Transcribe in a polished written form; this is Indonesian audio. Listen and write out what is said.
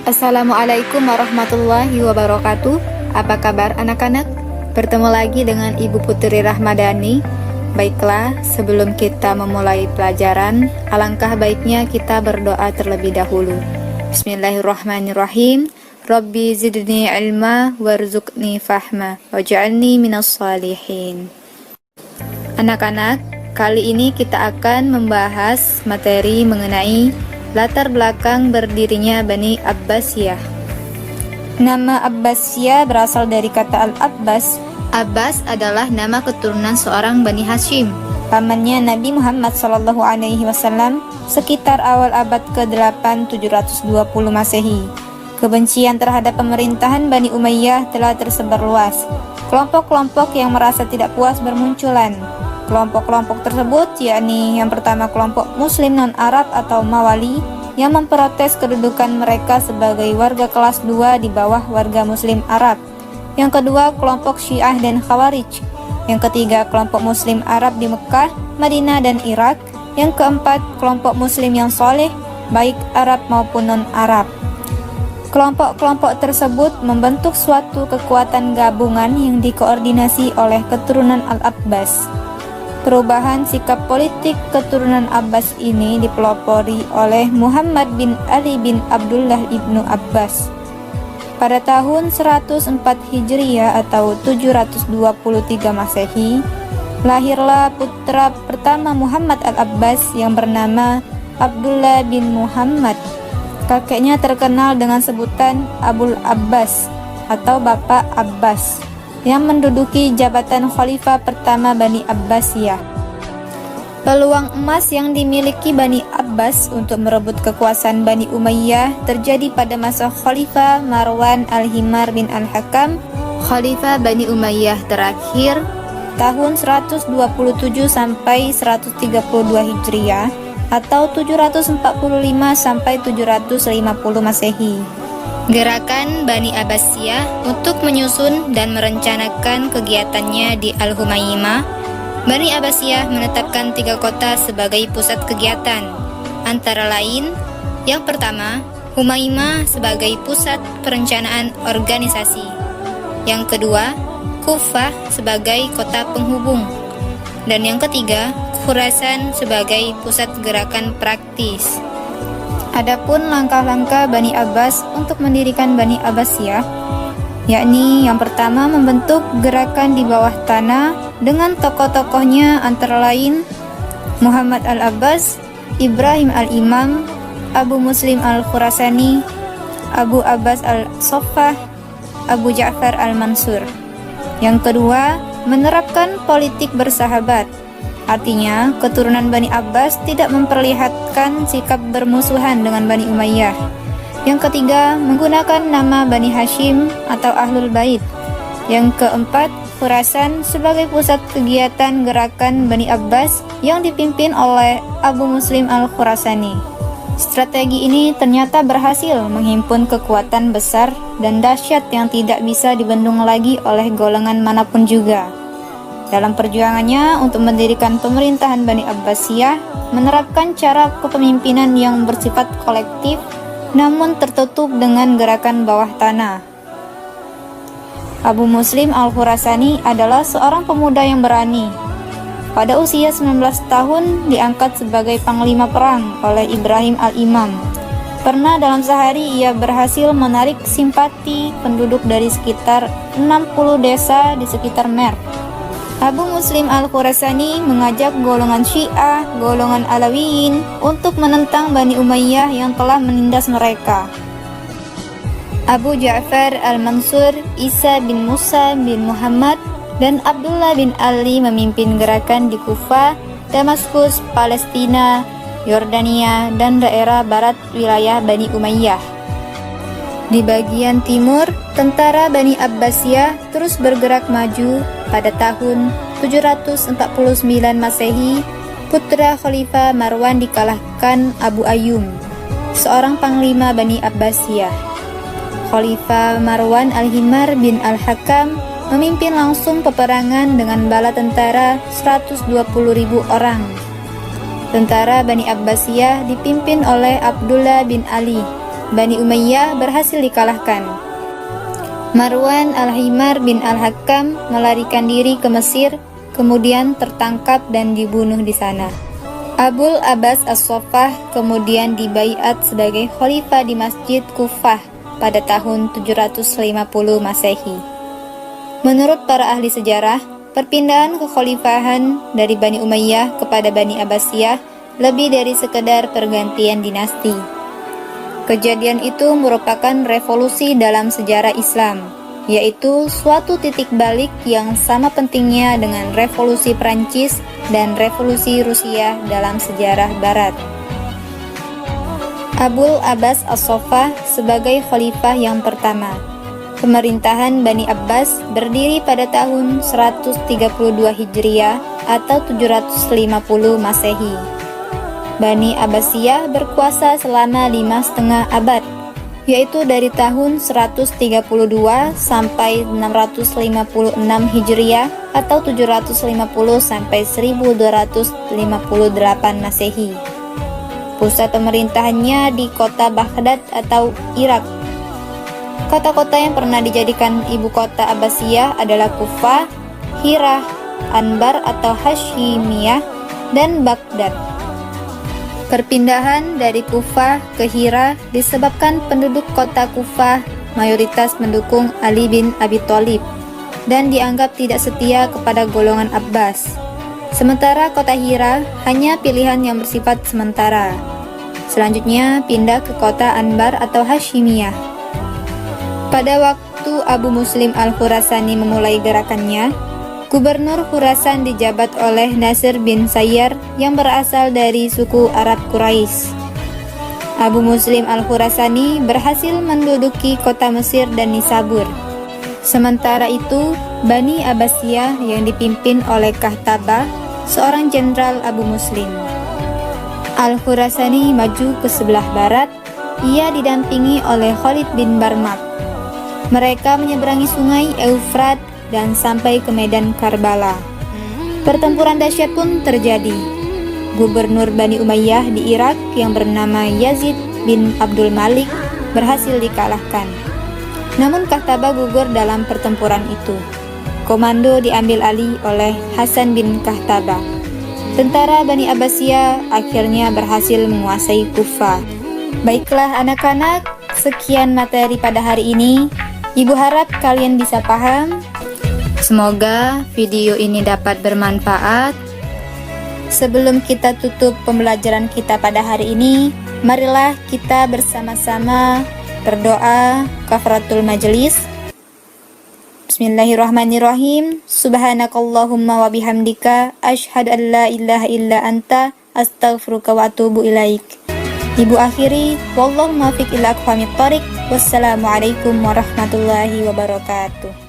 Assalamualaikum warahmatullahi wabarakatuh. Apa kabar anak-anak? Bertemu lagi dengan Ibu Putri Rahmadani. Baiklah, sebelum kita memulai pelajaran, alangkah baiknya kita berdoa terlebih dahulu. Bismillahirrahmanirrahim. Rabbi zidni ilma warzuqni fahma waj'alni minas salihin. Anak-anak, kali ini kita akan membahas materi mengenai latar belakang berdirinya Bani Abbasiyah. Nama Abbasiyah berasal dari kata Al-Abbas. Abbas adalah nama keturunan seorang Bani Hashim, pamannya Nabi Muhammad SAW sekitar awal abad ke-8 720 Masehi. Kebencian terhadap pemerintahan Bani Umayyah telah tersebar luas. Kelompok-kelompok yang merasa tidak puas bermunculan. Kelompok-kelompok tersebut yakni yang pertama kelompok Muslim non-Arab atau Mawali yang memprotes kedudukan mereka sebagai warga kelas 2 di bawah warga Muslim Arab. Yang kedua kelompok Syiah dan Khawarij. Yang ketiga kelompok Muslim Arab di Mekah, Madinah dan Irak. Yang keempat kelompok Muslim yang soleh baik Arab maupun non-Arab. Kelompok-kelompok tersebut membentuk suatu kekuatan gabungan yang dikoordinasi oleh keturunan Al-Abbas. Perubahan sikap politik keturunan Abbas ini dipelopori oleh Muhammad bin Ali bin Abdullah ibnu Abbas. Pada tahun 104 Hijriah atau 723 Masehi, lahirlah putra pertama Muhammad Al-Abbas yang bernama Abdullah bin Muhammad. Kakeknya terkenal dengan sebutan Abul Abbas atau Bapak Abbas, yang menduduki jabatan khalifah pertama Bani Abbasiyah. Peluang emas yang dimiliki Bani Abbas untuk merebut kekuasaan Bani Umayyah terjadi pada masa Khalifah Marwan Al-Himar bin Al-Hakam, Khalifah Bani Umayyah terakhir tahun 127 sampai 132 Hijriah atau 745 sampai 750 Masehi. Gerakan Bani Abbasiyah untuk menyusun dan merencanakan kegiatannya di Al-Humaimah. Bani Abbasiyah menetapkan 3 kota sebagai pusat kegiatan, antara lain yang pertama, Humaimah sebagai pusat perencanaan organisasi. Yang kedua, Kufah sebagai kota penghubung. Dan yang ketiga, Khurasan sebagai pusat gerakan praktis. Adapun langkah-langkah Bani Abbas untuk mendirikan Bani Abbasiyah, yakni yang pertama membentuk gerakan di bawah tanah dengan tokoh-tokohnya antara lain Muhammad Al-Abbas, Ibrahim Al-Imam, Abu Muslim Al-Khurasani, Abu Abbas Al-Soffah, Abu Ja'far Al-Mansur. Yang kedua, menerapkan politik bersahabat. Artinya, keturunan Bani Abbas tidak memperlihatkan sikap bermusuhan dengan Bani Umayyah. Yang ketiga, menggunakan nama Bani Hashim atau Ahlul Bait. Yang keempat, Khurasan sebagai pusat kegiatan gerakan Bani Abbas yang dipimpin oleh Abu Muslim Al-Khurasani. Strategi ini ternyata berhasil menghimpun kekuatan besar dan dahsyat yang tidak bisa dibendung lagi oleh golongan manapun juga. Dalam perjuangannya untuk mendirikan pemerintahan Bani Abbasiyah, menerapkan cara kepemimpinan yang bersifat kolektif namun tertutup dengan gerakan bawah tanah. Abu Muslim Al-Khurasani adalah seorang pemuda yang berani. Pada usia 19 tahun diangkat sebagai panglima perang oleh Ibrahim Al-Imam. Pernah dalam sehari ia berhasil menarik simpati penduduk dari sekitar 60 desa di sekitar Merv. Abu Muslim Al-Khurasani mengajak golongan Syiah, golongan Alawiyin untuk menentang Bani Umayyah yang telah menindas mereka. Abu Ja'far Al-Mansur, Isa bin Musa bin Muhammad, dan Abdullah bin Ali memimpin gerakan di Kufah, Damaskus, Palestina, Yordania, dan daerah barat wilayah Bani Umayyah. Di bagian timur, tentara Bani Abbasiyah terus bergerak maju. Pada tahun 749 Masehi, putra Khalifah Marwan dikalahkan Abu Ayyub, seorang panglima Bani Abbasiyah. Khalifah Marwan Al-Himar bin Al-Hakam memimpin langsung peperangan dengan bala tentara 120.000 orang. Tentara Bani Abbasiyah dipimpin oleh Abdullah bin Ali Bani Umayyah berhasil dikalahkan. Marwan Al-Himar bin Al-Hakam melarikan diri ke Mesir, kemudian tertangkap dan dibunuh di sana. Abul Abbas As-Saffah kemudian dibaiat sebagai khalifah di Masjid Kufah pada tahun 750 Masehi. Menurut para ahli sejarah, perpindahan kekhalifahan dari Bani Umayyah kepada Bani Abbasiyah lebih dari sekedar pergantian dinasti. Kejadian itu merupakan revolusi dalam sejarah Islam, yaitu suatu titik balik yang sama pentingnya dengan revolusi Prancis dan revolusi Rusia dalam sejarah Barat. Abul Abbas As-Saffah sebagai khalifah yang pertama. Pemerintahan Bani Abbas berdiri pada tahun 132 Hijriah atau 750 Masehi. Bani Abbasiyah berkuasa selama 5,5 abad, yaitu dari tahun 132 sampai 656 Hijriah atau 750 sampai 1258 Masehi. Pusat pemerintahannya di kota Baghdad atau Irak. Kota-kota yang pernah dijadikan ibu kota Abbasiyah adalah Kufah, Hirah, Anbar atau Hashimiyah, dan Baghdad. Perpindahan dari Kufah ke Hira disebabkan penduduk kota Kufah mayoritas mendukung Ali bin Abi Thalib dan dianggap tidak setia kepada golongan Abbas. Sementara kota Hira hanya pilihan yang bersifat sementara. Selanjutnya pindah ke kota Anbar atau Hashimiyah. Pada waktu Abu Muslim Al-Khurasani memulai gerakannya, Gubernur Khurasan dijabat oleh Nasir bin Sayyar yang berasal dari suku Arab Quraisy. Abu Muslim Al-Khurasani berhasil menduduki kota Mesir dan Nisabur. Sementara itu, Bani Abbasiyah yang dipimpin oleh Kahtabah, seorang jenderal Abu Muslim Al-Khurasani maju ke sebelah barat. Ia didampingi oleh Khalid bin Barmak. Mereka menyeberangi sungai Eufrat dan sampai ke medan Karbala. Pertempuran dahsyat pun terjadi. Gubernur Bani Umayyah di Irak yang bernama Yazid bin Abdul Malik berhasil dikalahkan. Namun Kahtabah gugur dalam pertempuran itu. Komando diambil alih oleh Hasan bin Kahtabah. Tentara Bani Abbasiyah akhirnya berhasil menguasai Kufah. Baiklah anak-anak, sekian materi pada hari ini. Ibu harap kalian bisa paham. Semoga video ini dapat bermanfaat. Sebelum kita tutup pembelajaran kita pada hari ini, marilah kita bersama-sama berdoa kafaratul majelis. Bismillahirrahmanirrahim. Subhanakallahumma wa bihamdika asyhadu an la ilaha illa anta astaghfiruka wa atubu ilaik. Ibu akhiri, wallahu muwaffiq ila aqwamit thoriq. Wassalamualaikum warahmatullahi wabarakatuh.